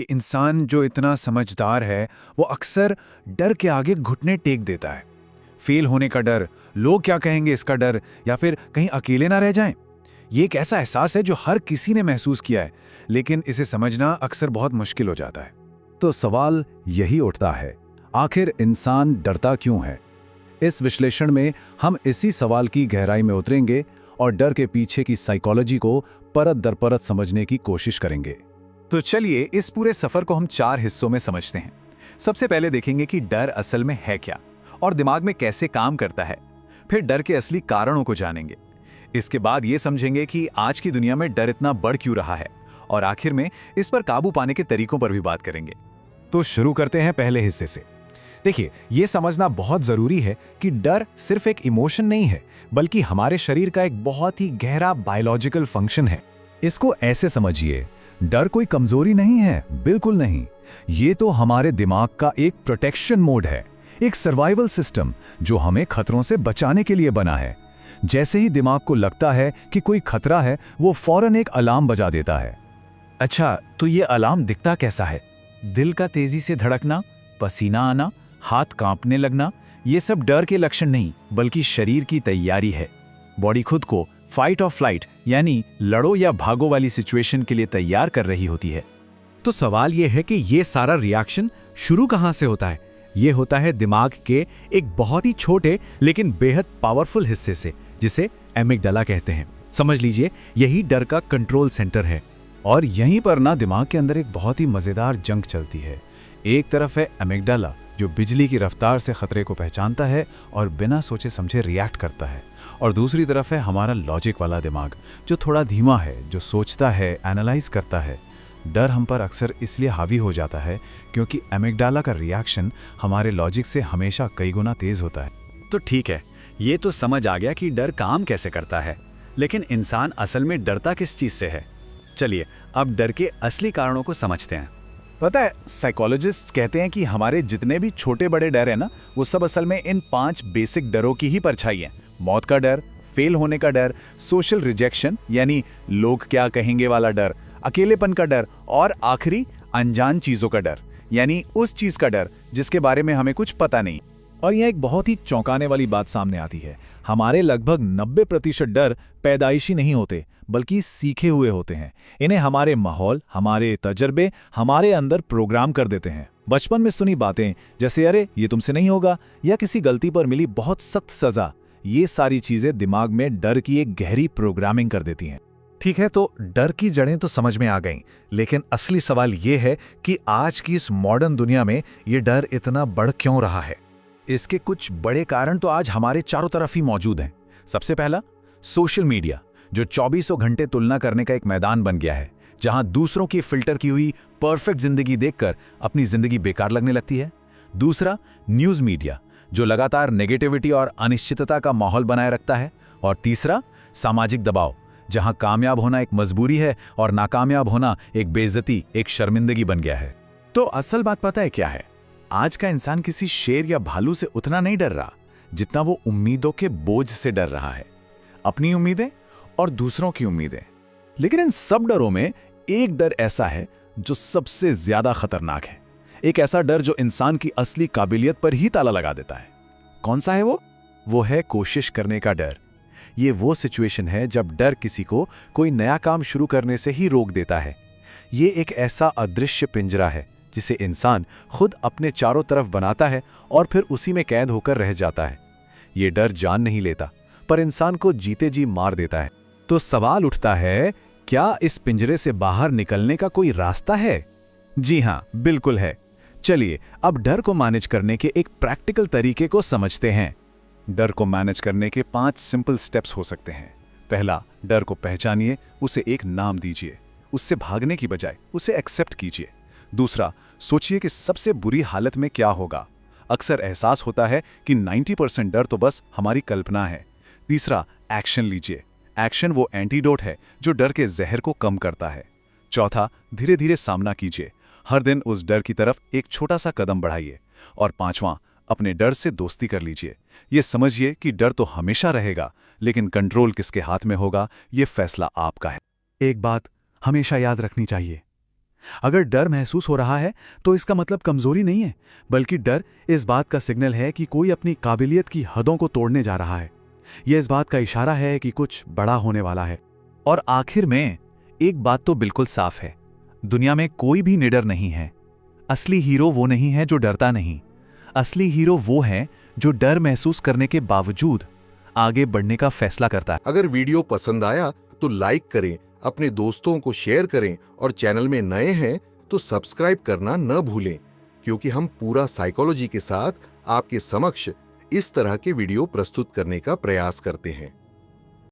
इंसान जो इतना समझदार है वो अक्सर डर के आगे घुटने टेक देता है। फेल होने का डर, लोग क्या कहेंगे इसका डर, या फिर कहीं अकेले ना रह जाएं। ये एक ऐसा एहसास है जो हर किसी ने महसूस किया है, लेकिन इसे समझना अक्सर बहुत मुश्किल हो जाता है। तो सवाल यही उठता है, आखिर इंसान डरता क्यों है? इस विश्लेषण में हम इसी सवाल की गहराई में उतरेंगे और डर के पीछे की साइकोलॉजी को परत दर परत समझने की कोशिश करेंगे। तो चलिए इस पूरे सफर को हम 4 हिस्सों में समझते हैं। सबसे पहले देखेंगे कि डर असल में है क्या और दिमाग में कैसे काम करता है। फिर डर के असली कारणों को जानेंगे। इसके बाद ये समझेंगे कि आज की दुनिया में डर इतना बढ़ क्यों रहा है, और आखिर में इस पर काबू पाने के तरीकों पर भी बात करेंगे। तो शुरू करते हैं पहले हिस्से से। देखिए, ये समझना बहुत जरूरी है कि डर सिर्फ एक इमोशन नहीं है, बल्कि हमारे शरीर का एक बहुत ही गहरा बायोलॉजिकल फंक्शन है। इसको ऐसे समझिए, डर कोई कमजोरी नहीं है, बिल्कुल नहीं। ये तो हमारे दिमाग का एक प्रोटेक्शन मोड है, एक सर्वाइवल सिस्टम जो हमें खतरों से बचाने के लिए बना है। जैसे ही दिमाग को लगता है कि कोई खतरा है, वो फौरन एक अलार्म बजा देता है। अच्छा, तो ये अलार्म दिखता कैसा है? दिल का तेजी से धड़कना, पसीना आना, हाथ कांपने लगना, ये सब डर के लक्षण नहीं, बल्कि शरीर की तैयारी है। बॉडी खुद को फाइट और फ्लाइट यानी लड़ो या भागो वाली सिचुएशन के लिए तैयार कर रही होती है। तो सवाल यह है कि ये सारा रिएक्शन शुरू कहां से होता है? ये होता है दिमाग के एक बहुत ही छोटे लेकिन बेहद पावरफुल हिस्से से, जिसे एमिगडाला कहते हैं। समझ लीजिए, यही डर का कंट्रोल सेंटर है। और यहीं पर ना दिमाग के अंदर एक बहुत ही मजेदार जंग चलती है। एक तरफ है एमिगडाला, जो बिजली की रफ्तार से खतरे को पहचानता है और बिना सोचे समझे रिएक्ट करता है, और दूसरी तरफ है हमारा लॉजिक वाला दिमाग, जो थोड़ा धीमा है, जो सोचता है, एनालाइज करता है। डर हम पर अक्सर इसलिए हावी हो जाता है क्योंकि एमिगडाला का रिएक्शन हमारे लॉजिक से हमेशा कई गुना तेज होता है। तो ठीक है, ये तो समझ आ गया कि डर काम कैसे करता है, लेकिन इंसान असल में डरता किस चीज से है? चलिए अब डर के असली कारणों को समझते हैं। पता है, साइकोलॉजिस्ट कहते हैं कि हमारे जितने भी छोटे बड़े डर हैं ना, वो सब असल में इन 5 बेसिक डरों की ही परछाई है। मौत का डर, फेल होने का डर, सोशल रिजेक्शन यानी लोग क्या कहेंगे वाला डर, अकेलेपन का डर, और आखिरी अनजान चीजों का डर यानी उस चीज का डर जिसके बारे में हमें कुछ पता नहीं। और यह एक बहुत ही चौंकाने वाली बात सामने आती है। हमारे लगभग 90% डर पैदाइशी नहीं होते, बल्कि सीखे हुए होते हैं। इन्हें हमारे माहौल, हमारे तजर्बे हमारे अंदर प्रोग्राम कर देते हैं। बचपन में सुनी बातें जैसे अरे ये तुमसे नहीं होगा, या किसी गलती पर मिली बहुत सख्त सजा, ये सारी चीजें दिमाग में डर की एक गहरी प्रोग्रामिंग कर देती हैं। ठीक है, तो डर की जड़ें तो समझ में आ गईं, लेकिन असली सवाल ये है कि आज की इस मॉडर्न दुनिया में ये डर इतना बढ़ क्यों रहा है? इसके कुछ बड़े कारण तो आज हमारे चारों तरफ ही मौजूद हैं। सबसे पहला, सोशल मीडिया, जो 24 घंटे तुलना करने का एक मैदान बन गया है, जहां दूसरों की फिल्टर की हुई परफेक्ट जिंदगी देखकर अपनी जिंदगी बेकार लगने लगती है। दूसरा, न्यूज़ मीडिया, जो लगातार नेगेटिविटी और अनिश्चितता का माहौल बनाए रखता है। और तीसरा, सामाजिक दबाव, जहां कामयाब होना एक मजबूरी है और नाकामयाब होना एक बेइज्जती, एक शर्मिंदगी बन गया है। तो असल बात पता है क्या है? आज का इंसान किसी शेर या भालू से उतना नहीं डर रहा जितना वो उम्मीदों के बोझ से डर रहा है। अपनी उम्मीदें और दूसरों की उम्मीदें। लेकिन इन सब डरों में एक डर ऐसा है जो सबसे ज्यादा खतरनाक है। एक ऐसा डर जो इंसान की असली काबिलियत पर ही ताला लगा देता है। कौन सा है वो? वो है कोशिश करने का डर। ये वो सिचुएशन है जब डर किसी को कोई नया काम शुरू करने से ही रोक देता है। ये एक ऐसा अदृश्य पिंजरा है जिसे इंसान खुद अपने चारों तरफ बनाता है और फिर उसी में कैद होकर रह जाता है। ये डर जान नहीं लेता, पर इंसान को जीते जी मार देता है। तो सवाल उठता है, क्या इस पिंजरे से बाहर निकलने का कोई रास्ता है? जी हां, बिल्कुल है। चलिए अब डर को मैनेज करने के एक प्रैक्टिकल तरीके को समझते हैं। डर को मैनेज करने के 5 सिंपल स्टेप्स हो सकते हैं। पहला, डर को पहचानिए, उसे एक नाम दीजिए। उससे भागने की बजाय उसे एक्सेप्ट कीजिए। दूसरा, सोचिए कि सबसे बुरी हालत में क्या होगा। अक्सर एहसास होता है कि 90% डर तो बस हमारी कल्पना है। तीसरा, एक्शन लीजिए। एक्शन वो एंटीडोट है जो डर के जहर को कम करता है। चौथा, धीरे धीरे सामना कीजिए। हर दिन उस डर की तरफ एक छोटा सा कदम बढ़ाइए। और पांचवां, अपने डर से दोस्ती कर लीजिए। ये समझिए कि डर तो हमेशा रहेगा, लेकिन कंट्रोल किसके हाथ में होगा, ये फैसला आपका है। एक बात हमेशा याद रखनी चाहिए, अगर डर महसूस हो रहा है तो इसका मतलब कमजोरी नहीं है, बल्कि डर इस बात का सिग्नल है कि कोई अपनी काबिलियत की हदों को तोड़ने जा रहा है। यह इस बात का इशारा है कि कुछ बड़ा होने वाला है। और आखिर में एक बात तो बिल्कुल साफ है, दुनिया में कोई भी निडर नहीं है। असली हीरो वो नहीं है जो डरता नहीं, असली हीरो वो है जो डर महसूस करने के बावजूद आगे बढ़ने का फैसला करता है। अगर वीडियो पसंद आया तो लाइक करें, अपने दोस्तों को शेयर करें और चैनल में नए हैं तो सब्सक्राइब करना न भूलें, क्योंकि हम पूरा साइकोलॉजी के साथ आपके समक्ष इस तरह के वीडियो प्रस्तुत करने का प्रयास करते हैं।